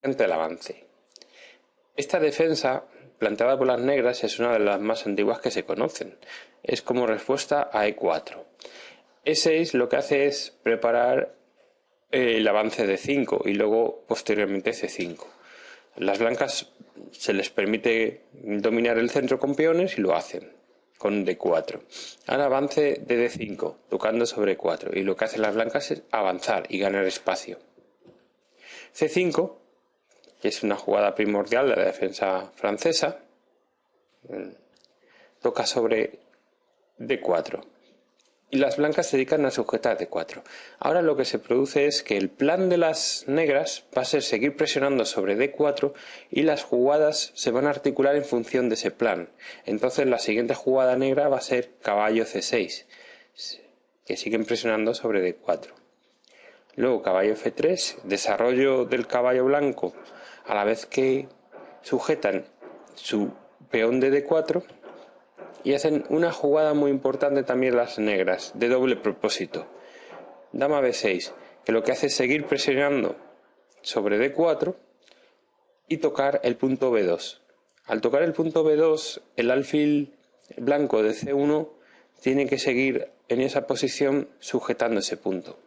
del avance. Esta defensa planteada por las negras es una de las más antiguas que se conocen. Es como respuesta a E4. E6 lo que hace es preparar el avance de 5 y luego posteriormente C5. Las blancas se les permite dominar el centro con peones y lo hacen con D4. Ahora avance de D5, tocando sobre 4, y lo que hacen las blancas es avanzar y ganar espacio. C5, que es una jugada primordial de la defensa francesa, toca sobre D4. Y las blancas se dedican a sujetar D4. Ahora lo que se produce es que el plan de las negras va a ser seguir presionando sobre D4 y las jugadas se van a articular en función de ese plan. Entonces la siguiente jugada negra va a ser caballo C6, que siguen presionando sobre D4. Luego caballo F3, desarrollo del caballo blanco a la vez que sujetan su peón de D4. Y hacen una jugada muy importante también las negras, de doble propósito. Dama B6, que lo que hace es seguir presionando sobre D4 y tocar el punto B2. Al tocar el punto B2, el alfil blanco de C1 tiene que seguir en esa posición sujetando ese punto.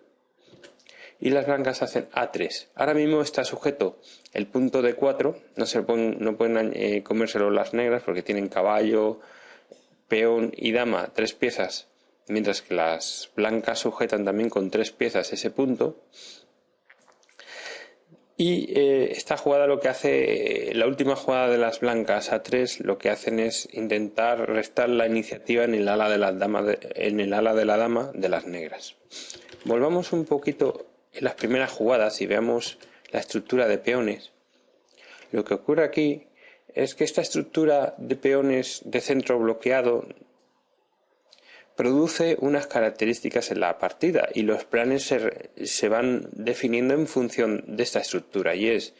Y las blancas hacen A3. Ahora mismo está sujeto el punto D4, no pueden comérselo las negras porque tienen caballo, peón y dama, 3 piezas, mientras que las blancas sujetan también con 3 piezas ese punto. Y esta jugada lo que hace, la última jugada de las blancas A3, lo que hacen es intentar restar la iniciativa en el ala de la dama de las negras. Volvamos un poquito en las primeras jugadas y veamos la estructura de peones. Lo que ocurre aquí es que esta estructura de peones de centro bloqueado produce unas características en la partida y los planes se van definiendo en función de esta estructura, y es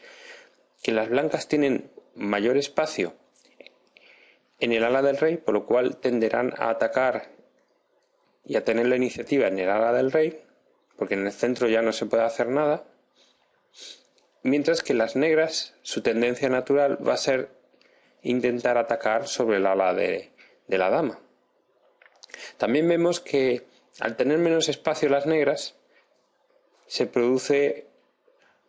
que las blancas tienen mayor espacio en el ala del rey, por lo cual tenderán a atacar y a tener la iniciativa en el ala del rey, porque en el centro ya no se puede hacer nada, mientras que las negras, su tendencia natural va a ser intentar atacar sobre el ala de la dama. También vemos que al tener menos espacio las negras, se produce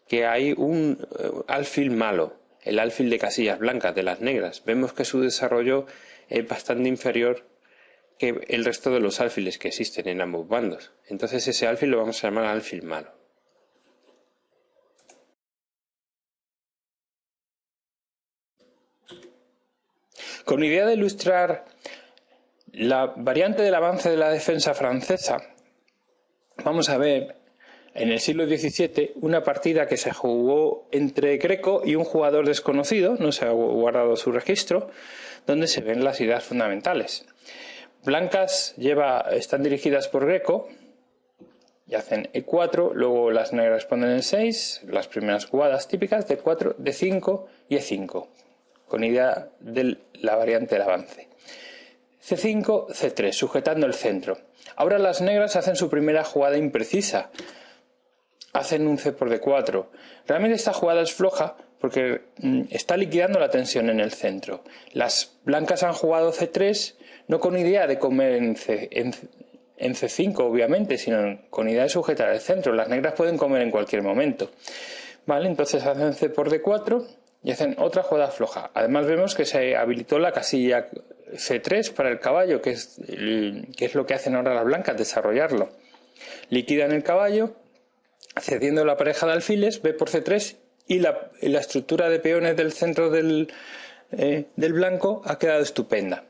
que hay un alfil malo, el alfil de casillas blancas de las negras. Vemos que su desarrollo es bastante inferior que el resto de los alfiles que existen en ambos bandos. Entonces ese alfil lo vamos a llamar alfil malo. Con idea de ilustrar la variante del avance de la defensa francesa, vamos a ver en el siglo XVII una partida que se jugó entre Greco y un jugador desconocido, no se ha guardado su registro, donde se ven las ideas fundamentales. Blancas están dirigidas por Greco y hacen E4, luego las negras ponen el 6, las primeras jugadas típicas de 4, D5 y E5. Con idea de la variante del avance. C5, C3, sujetando el centro. Ahora las negras hacen su primera jugada imprecisa. Hacen un C por D4. Realmente esta jugada es floja porque está liquidando la tensión en el centro. Las blancas han jugado C3 no con idea de comer en C5, obviamente, sino con idea de sujetar el centro. Las negras pueden comer en cualquier momento. Vale, entonces hacen C por D4. Y hacen otra jugada floja. Además vemos que se habilitó la casilla C3 para el caballo, que es lo que hacen ahora las blancas, desarrollarlo. Liquidan el caballo, cediendo la pareja de alfiles, B por C3, y la estructura de peones del centro del blanco ha quedado estupenda.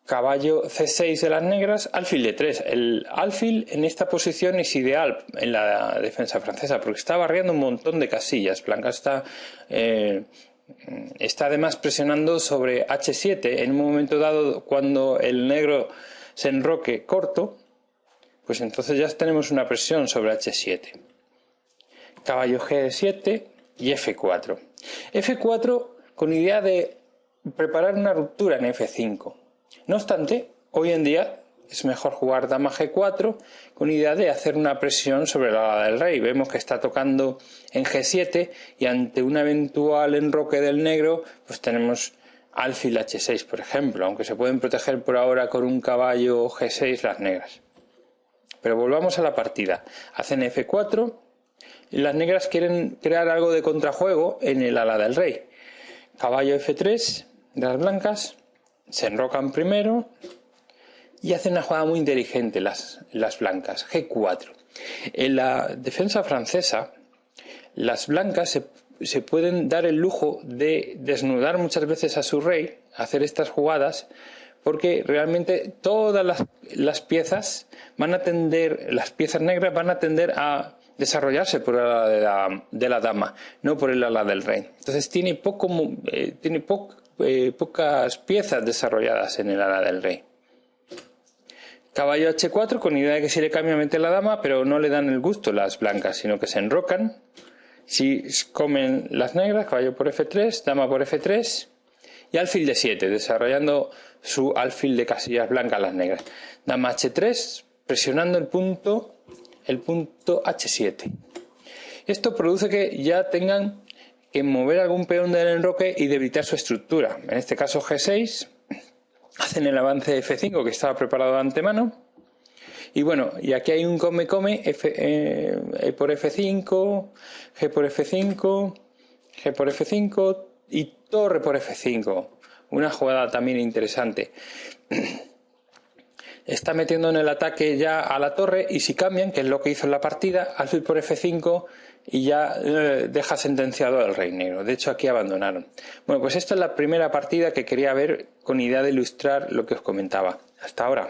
Caballo C6 de las negras, alfil D3. El alfil en esta posición es ideal en la defensa francesa porque está barriendo un montón de casillas. Blanca está además presionando sobre H7. En un momento dado, cuando el negro se enroque corto, pues entonces ya tenemos una presión sobre H7. Caballo G7 y F4. F4 con idea de preparar una ruptura en F5. No obstante, hoy en día es mejor jugar dama G4 con idea de hacer una presión sobre el ala del rey. Vemos que está tocando en G7 y ante un eventual enroque del negro pues tenemos alfil H6, por ejemplo, aunque se pueden proteger por ahora con un caballo G6 las negras. Pero volvamos a la partida. Hacen F4 y las negras quieren crear algo de contrajuego en el ala del rey. Caballo F3 de las blancas, se enrocan primero y hacen una jugada muy inteligente las blancas, G4. En la defensa francesa, las blancas se pueden dar el lujo de desnudar muchas veces a su rey, hacer estas jugadas, porque realmente todas las piezas van a tender, las piezas negras van a tender a desarrollarse por el ala de la dama, no por el ala del rey. Entonces tiene pocas piezas desarrolladas en el ala del rey. Caballo H4 con idea de que si le cambia mete la dama, pero no le dan el gusto las blancas, sino que se enrocan. Si comen las negras, caballo por F3, dama por F3 y alfil D7, desarrollando su alfil de casillas blancas las negras. Dama H3, presionando el punto H7. Esto produce que ya tengan que mover algún peón del enroque y debilitar su estructura. En este caso G6, hacen el avance F5 que estaba preparado de antemano. Y bueno, y aquí hay un come-come, E por F5, G por F5, G por F5 y torre por F5. Una jugada también interesante. Está metiendo en el ataque ya a la torre y si cambian, que es lo que hizo en la partida, alfil por F5 y ya deja sentenciado al rey negro. De hecho aquí abandonaron. Bueno, pues esta es la primera partida que quería ver con idea de ilustrar lo que os comentaba. Hasta ahora.